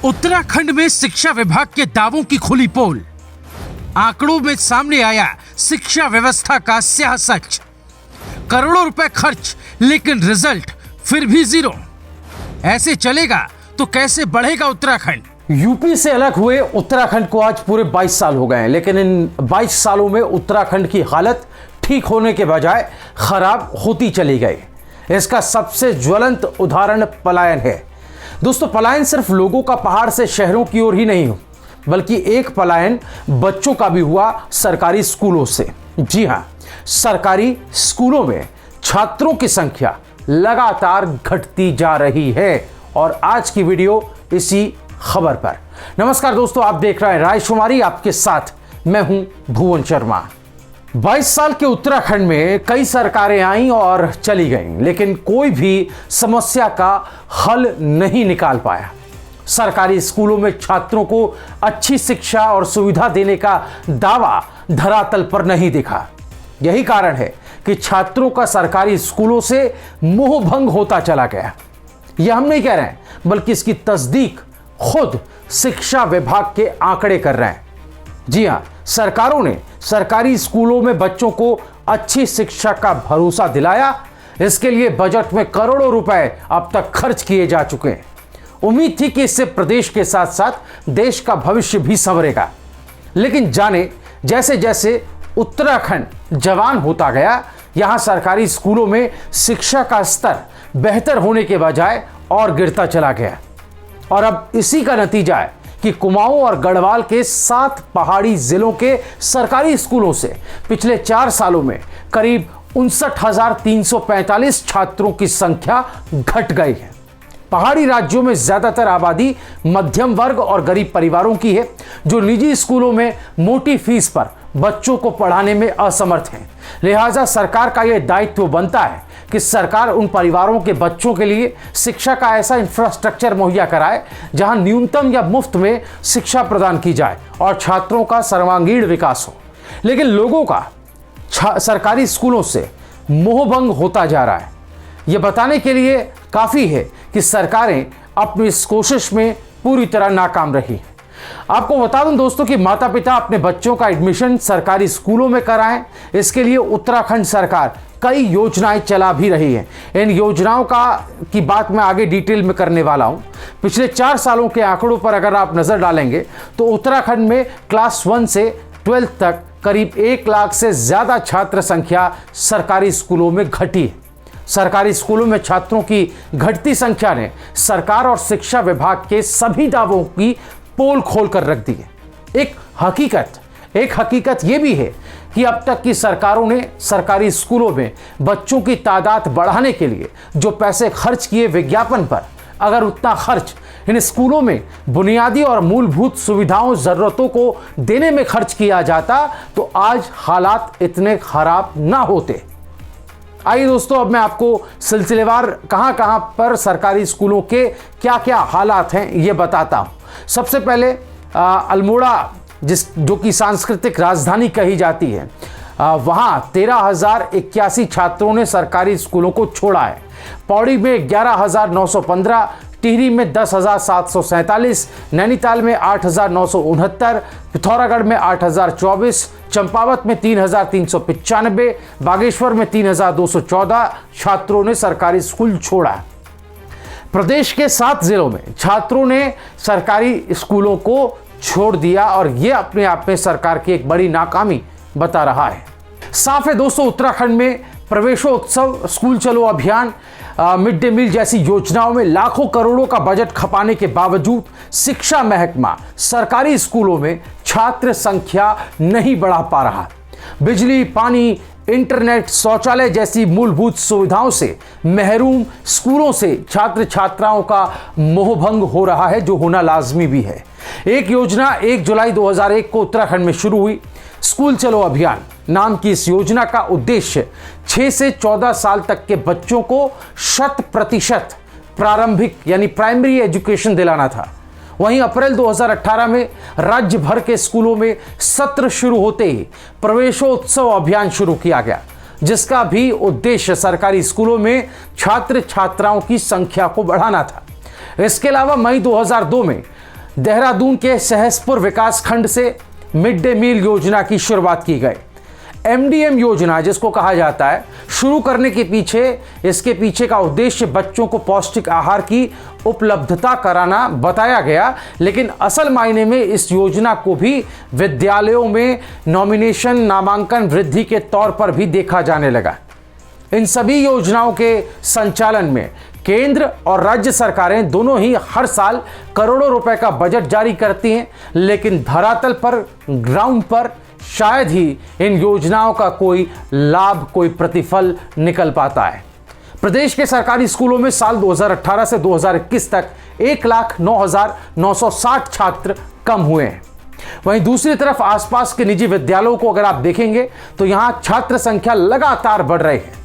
उत्तराखंड में शिक्षा विभाग के दावों की खुली पोल। आंकड़ों में सामने आया शिक्षा व्यवस्था का स्याह सच। करोड़ों रुपए खर्च लेकिन रिजल्ट फिर भी जीरो। ऐसे चलेगा तो कैसे बढ़ेगा उत्तराखंड। यूपी से अलग हुए उत्तराखंड को आज पूरे 22 साल हो गए हैं, लेकिन इन 22 सालों में उत्तराखंड की हालत ठीक होने के बजाय खराब होती चली गई। इसका सबसे ज्वलंत उदाहरण पलायन है। दोस्तों, पलायन सिर्फ लोगों का पहाड़ से शहरों की ओर ही नहीं हो, बल्कि एक पलायन बच्चों का भी हुआ सरकारी स्कूलों से। जी हां, सरकारी स्कूलों में छात्रों की संख्या लगातार घटती जा रही है और आज की वीडियो इसी खबर पर। नमस्कार दोस्तों, आप देख रहे हैं रायशुमारी, आपके साथ मैं हूं भुवन शर्मा। 22 साल के उत्तराखंड में कई सरकारें आईं और चली गईं, लेकिन कोई भी समस्या का हल नहीं निकाल पाया। सरकारी स्कूलों में छात्रों को अच्छी शिक्षा और सुविधा देने का दावा धरातल पर नहीं दिखा। यही कारण है कि छात्रों का सरकारी स्कूलों से मोह भंग होता चला गया। यह हम नहीं कह रहे हैं, बल्कि इसकी तस्दीक खुद शिक्षा विभाग के आंकड़े कर रहे हैं। जी हां, सरकारों ने सरकारी स्कूलों में बच्चों को अच्छी शिक्षा का भरोसा दिलाया। इसके लिए बजट में करोड़ों रुपए अब तक खर्च किए जा चुके हैं। उम्मीद थी कि इससे प्रदेश के साथ साथ देश का भविष्य भी संवरेगा, लेकिन जाने जैसे जैसे उत्तराखंड जवान होता गया, यहां सरकारी स्कूलों में शिक्षा का स्तर बेहतर होने के बजाय और गिरता चला गया। और अब इसी का नतीजा है कि कुमाऊं और गढ़वाल के 7 पहाड़ी जिलों के सरकारी स्कूलों से पिछले 4 सालों में करीब 59,345 छात्रों की संख्या घट गई है। पहाड़ी राज्यों में ज्यादातर आबादी मध्यम वर्ग और गरीब परिवारों की है, जो निजी स्कूलों में मोटी फीस पर बच्चों को पढ़ाने में असमर्थ हैं। लिहाजा सरकार का यह दायित्व बनता है कि सरकार उन परिवारों के बच्चों के लिए शिक्षा का ऐसा इंफ्रास्ट्रक्चर मुहैया कराए जहां न्यूनतम या मुफ्त में शिक्षा प्रदान की जाए और छात्रों का सर्वांगीण विकास हो। लेकिन लोगों का सरकारी स्कूलों से मोहभंग होता जा रहा है। यह बताने के लिए काफी है कि सरकारें अपनी इस कोशिश में पूरी तरह नाकाम रही। आपको बता दूं दोस्तों कि माता पिता अपने बच्चों का एडमिशन सरकारी स्कूलों में कराएं, इसके लिए उत्तराखंड सरकार कई योजनाएं चला भी रही है। इन योजनाओं की बात मैं आगे डिटेल में करने वाला हूं। पिछले 4 सालों के आंकड़ों पर अगर आप नजर डालेंगे तो उत्तराखंड में क्लास 1 से 12 तक करीब 1 लाख से ज्यादा छात्र संख्या सरकारी स्कूलों में घटी है। सरकारी स्कूलों में छात्रों की घटती संख्या ने सरकार और शिक्षा विभाग के सभी दावों की पोल खोल कर रख दी है। एक हकीकत यह भी है कि अब तक की सरकारों ने सरकारी स्कूलों में बच्चों की तादाद बढ़ाने के लिए जो पैसे खर्च किए विज्ञापन पर, अगर उतना खर्च इन स्कूलों में बुनियादी और मूलभूत सुविधाओं जरूरतों को देने में खर्च किया जाता तो आज हालात इतने खराब ना होते। आइए दोस्तों, अब मैं आपको सिलसिलेवार कहां पर सरकारी स्कूलों के क्या क्या हालात हैं ये बताता हूं। सबसे पहले अल्मोड़ा, जो कि सांस्कृतिक राजधानी कही जाती है, वहां 13,081 छात्रों ने सरकारी स्कूलों को छोड़ा है। पौड़ी में 11,915, टिहरी में 10,747, नैनीताल में 8,969, पिथौरागढ़ में 8,024, चंपावत में 3,395, बागेश्वर में 3,214 छात्रों ने सरकारी स्कूल छोड़ा। प्रदेश के 7 जिलों में छात्रों ने सरकारी स्कूलों को छोड़ दिया और यह अपने आप में सरकार की एक बड़ी नाकामी बता रहा है। साफ है दोस्तों, उत्तराखंड में प्रवेशोत्सव, स्कूल चलो अभियान, मिड डे मील जैसी योजनाओं में लाखों करोड़ों का बजट खपाने के बावजूद शिक्षा महकमा सरकारी स्कूलों में छात्र संख्या नहीं बढ़ा पा रहा। बिजली, पानी, इंटरनेट, शौचालय जैसी मूलभूत सुविधाओं से महरूम स्कूलों से छात्र छात्राओं का मोहभंग हो रहा है, जो होना लाजमी भी है। एक योजना 1 जुलाई 2001 को उत्तराखंड में शुरू हुई। स्कूल चलो अभियान नाम की इस योजना का उद्देश्य 6 से 14 साल तक के बच्चों को 100% प्रारंभिक यानी प्राइमरी एजुकेशन दिलाना था। वहीं अप्रैल 2018 में राज्य भर के स्कूलों में सत्र शुरू होते ही प्रवेशोत्सव अभियान शुरू किया गया, जिसका भी उद्देश्य सरकारी स्कूलों में छात्र छात्राओं की संख्या को बढ़ाना था। इसके अलावा मई 2002 में देहरादून के सहसपुर विकास खंड से मिड डे मील योजना की शुरुआत की गई। MDM योजना जिसको कहा जाता है, शुरू करने के पीछे इसके पीछे का उद्देश्य बच्चों को पौष्टिक आहार की उपलब्धता कराना बताया गया, लेकिन असल मायने में इस योजना को भी विद्यालयों में नॉमिनेशन नामांकन वृद्धि के तौर पर भी देखा जाने लगा। इन सभी योजनाओं के संचालन में केंद्र और राज्य सरकारें दोनों ही हर साल करोड़ों रुपए का बजट जारी करती हैं, लेकिन धरातल पर, ग्राउंड पर शायद ही इन योजनाओं का कोई लाभ, कोई प्रतिफल निकल पाता है। प्रदेश के सरकारी स्कूलों में साल 2018 से 2021 तक 1,09,960 छात्र कम हुए हैं। वहीं दूसरी तरफ आसपास के निजी विद्यालयों को अगर आप देखेंगे तो यहां छात्र संख्या लगातार बढ़ रही है।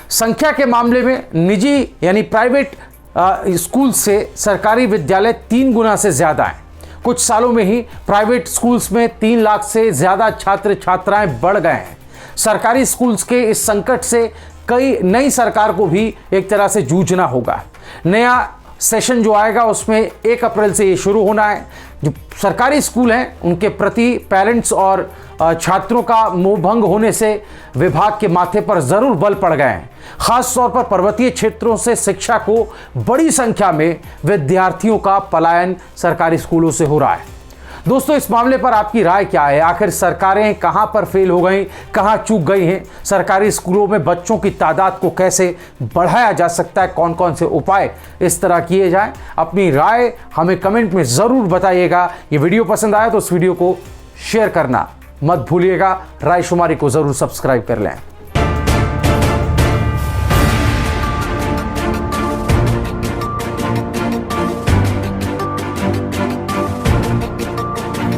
संख्या के मामले में निजी यानी प्राइवेट स्कूल से सरकारी विद्यालय 3 गुना से ज्यादा है। कुछ सालों में ही प्राइवेट स्कूल्स में 3 लाख से ज्यादा छात्र छात्राएं बढ़ गए हैं। सरकारी स्कूल्स के इस संकट से कई नई सरकार को भी एक तरह से जूझना होगा। नया सेशन जो आएगा उसमें 1 अप्रैल से ये शुरू होना है। जो सरकारी स्कूल हैं उनके प्रति पेरेंट्स और छात्रों का मोह भंग होने से विभाग के माथे पर जरूर बल पड़ गए हैं। खास तौर पर पर्वतीय क्षेत्रों से शिक्षा को बड़ी संख्या में विद्यार्थियों का पलायन सरकारी स्कूलों से हो रहा है। दोस्तों, इस मामले पर आपकी राय क्या है? आखिर सरकारें कहां पर फेल हो गई, कहां चूक गई हैं? सरकारी स्कूलों में बच्चों की तादाद को कैसे बढ़ाया जा सकता है? कौन कौन से उपाय इस तरह किए जाएं? अपनी राय हमें कमेंट में ज़रूर बताइएगा। ये वीडियो पसंद आया तो इस वीडियो को शेयर करना मत भूलिएगा। राय शुमारी को ज़रूर सब्सक्राइब कर लें।